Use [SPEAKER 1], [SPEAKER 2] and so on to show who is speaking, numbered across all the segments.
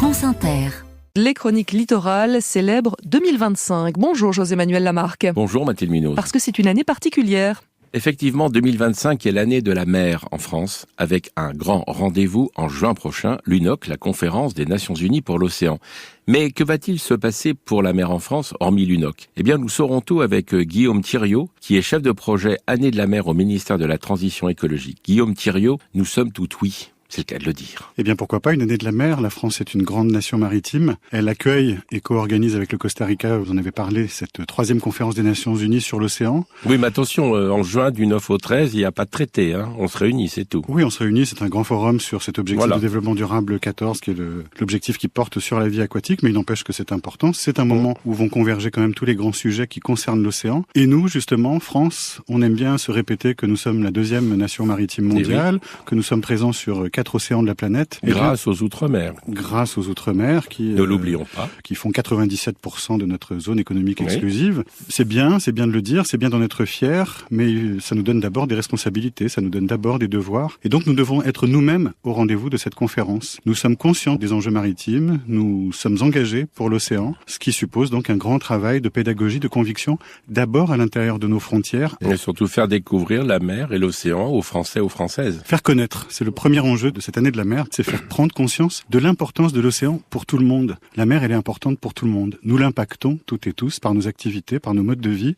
[SPEAKER 1] France Inter.
[SPEAKER 2] Les chroniques littorales célèbrent 2025. Bonjour José-Manuel Lamarque.
[SPEAKER 3] Bonjour Mathilde Munoz.
[SPEAKER 2] Parce que c'est une année particulière.
[SPEAKER 3] Effectivement, 2025 est l'année de la mer en France, avec un grand rendez-vous en juin prochain, l'UNOC, la conférence des Nations Unies pour l'océan. Mais que va-t-il se passer pour la mer en France, hormis l'UNOC ? Eh bien, nous saurons tout avec Guillaume Thiriot, qui est chef de projet Année de la mer au ministère de la Transition écologique. Guillaume Thiriot, nous sommes tout oui. C'est le cas de le dire.
[SPEAKER 4] Eh bien, pourquoi pas une année de la mer. La France est une grande nation maritime. Elle accueille et co-organise avec le Costa Rica, vous en avez parlé, cette troisième conférence des Nations Unies sur l'océan.
[SPEAKER 3] Oui, mais attention, en juin du 9 au 13, il n'y a pas de traité. On se réunit, c'est tout.
[SPEAKER 4] Oui, on se réunit. C'est un grand forum sur cet objectif
[SPEAKER 3] Voilà.
[SPEAKER 4] de développement durable 14, qui est l'objectif qui porte sur la vie aquatique. Mais il n'empêche que c'est important. C'est un moment où vont converger quand même tous les grands sujets qui concernent l'océan. Et nous, justement, France, on aime bien se répéter que nous sommes la deuxième nation maritime mondiale, que nous sommes présents sur 4 océans de la planète.
[SPEAKER 3] Grâce aux Outre-mer.
[SPEAKER 4] Grâce aux Outre-mer qui
[SPEAKER 3] Ne l'oublions pas.
[SPEAKER 4] Qui font 97% de notre zone économique exclusive. C'est bien de le dire, c'est bien d'en être fier, mais ça nous donne d'abord des responsabilités, ça nous donne d'abord des devoirs. Et donc nous devons être nous-mêmes au rendez-vous de cette conférence. Nous sommes conscients des enjeux maritimes, nous sommes engagés pour l'océan, ce qui suppose donc un grand travail de pédagogie, de conviction, d'abord à l'intérieur de nos frontières.
[SPEAKER 3] Et surtout faire découvrir la mer et l'océan aux Français, aux Françaises.
[SPEAKER 4] Faire connaître, c'est le premier enjeu de cette année de la mer, c'est faire prendre conscience de l'importance de l'océan pour tout le monde. La mer, elle est importante pour tout le monde. Nous l'impactons toutes et tous par nos activités, par nos modes de vie,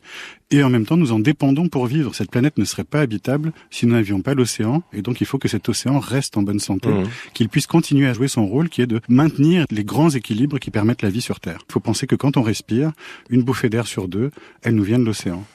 [SPEAKER 4] et en même temps, nous en dépendons pour vivre. Cette planète ne serait pas habitable si nous n'avions pas l'océan, et donc il faut que cet océan reste en bonne santé, qu'il puisse continuer à jouer son rôle, qui est de maintenir les grands équilibres qui permettent la vie sur Terre. Il faut penser que quand on respire, une bouffée d'air sur 2, elle nous vient de l'océan.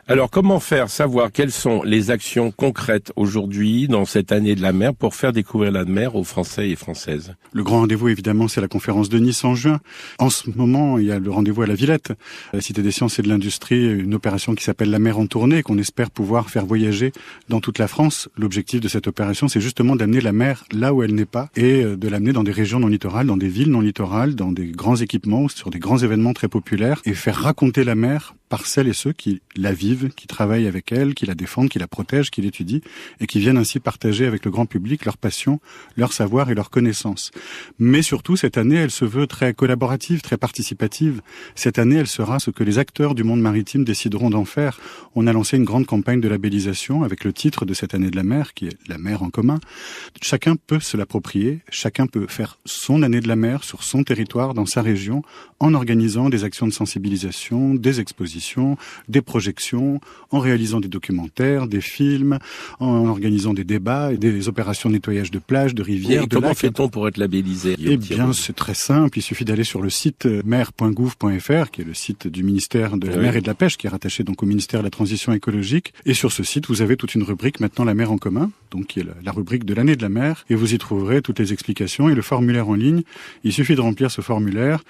[SPEAKER 3] Alors, comment faire savoir quelles sont les actions concrètes aujourd'hui, dans cette année de la mer, pour faire découvrir la mer aux Français et Françaises ?
[SPEAKER 4] Le grand rendez-vous, évidemment, c'est la conférence de Nice en juin. En ce moment, il y a le rendez-vous à la Villette, à la Cité des Sciences et de l'Industrie, une opération qui s'appelle la mer en tournée, qu'on espère pouvoir faire voyager dans toute la France. L'objectif de cette opération, c'est justement d'amener la mer là où elle n'est pas et de l'amener dans des régions non littorales, dans des villes non littorales, dans des grands équipements, sur des grands événements très populaires et faire raconter la mer par celles et ceux qui la vivent, qui travaillent avec elle, qui la défendent, qui la protègent, qui l'étudient, et qui viennent ainsi partager avec le grand public leur passion, leur savoir et leur connaissance. Mais surtout, cette année, elle se veut très collaborative, très participative. Cette année, elle sera ce que les acteurs du monde maritime décideront d'en faire. On a lancé une grande campagne de labellisation avec le titre de cette année de la mer, qui est la mer en commun. Chacun peut se l'approprier, chacun peut faire son année de la mer sur son territoire, dans sa région, en organisant des actions de sensibilisation, des expositions, des projections, en réalisant des documentaires, des films, en organisant des débats et des opérations de nettoyage de plages, de rivières,
[SPEAKER 3] et
[SPEAKER 4] de lacs.
[SPEAKER 3] Comment fait-on pour être labellisé ?
[SPEAKER 4] Eh bien, c'est très simple. Il suffit d'aller sur le site mer.gouv.fr, qui est le site du ministère de la mer et de la pêche, qui est rattaché donc au ministère de la Transition écologique. Et sur ce site, vous avez toute une rubrique maintenant la mer en commun, donc qui est la rubrique de l'année de la mer, et vous y trouverez toutes les explications et le formulaire en ligne. Il suffit de remplir ce formulaire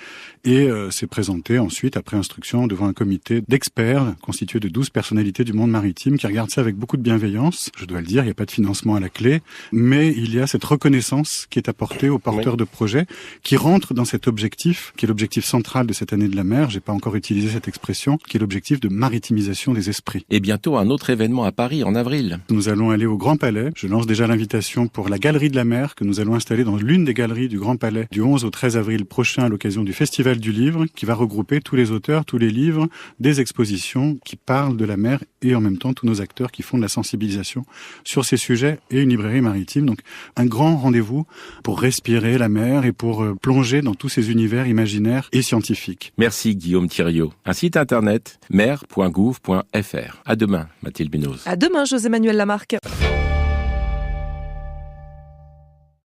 [SPEAKER 4] et c'est présenté ensuite après instruction devant un comité d'experts constitué de 12 personnalités du monde maritime qui regardent ça avec beaucoup de bienveillance. Je dois le dire, il n'y a pas de financement à la clé, mais il y a cette reconnaissance qui est apportée aux porteurs de projets qui rentrent dans cet objectif, qui est l'objectif central de cette année de la mer, j'ai pas encore utilisé cette expression, qui est l'objectif de maritimisation des esprits.
[SPEAKER 3] Et bientôt un autre événement à Paris, en avril.
[SPEAKER 4] Nous allons aller au Grand Palais. Je lance déjà l'invitation pour la Galerie de la mer que nous allons installer dans l'une des galeries du Grand Palais du 11 au 13 avril prochain à l'occasion du Festival du Livre, qui va regrouper tous les auteurs, tous les livres, des expositions qui parlent de la mer et en même temps tous nos acteurs qui font de la sensibilisation sur ces sujets et une librairie maritime. Donc un grand rendez-vous pour respirer la mer et pour plonger dans tous ces univers imaginaires et scientifiques.
[SPEAKER 3] Merci Guillaume Thiriot. Un site internet mer.gouv.fr. À demain Mathilde Munoz.
[SPEAKER 2] À demain José-Manuel Lamarque.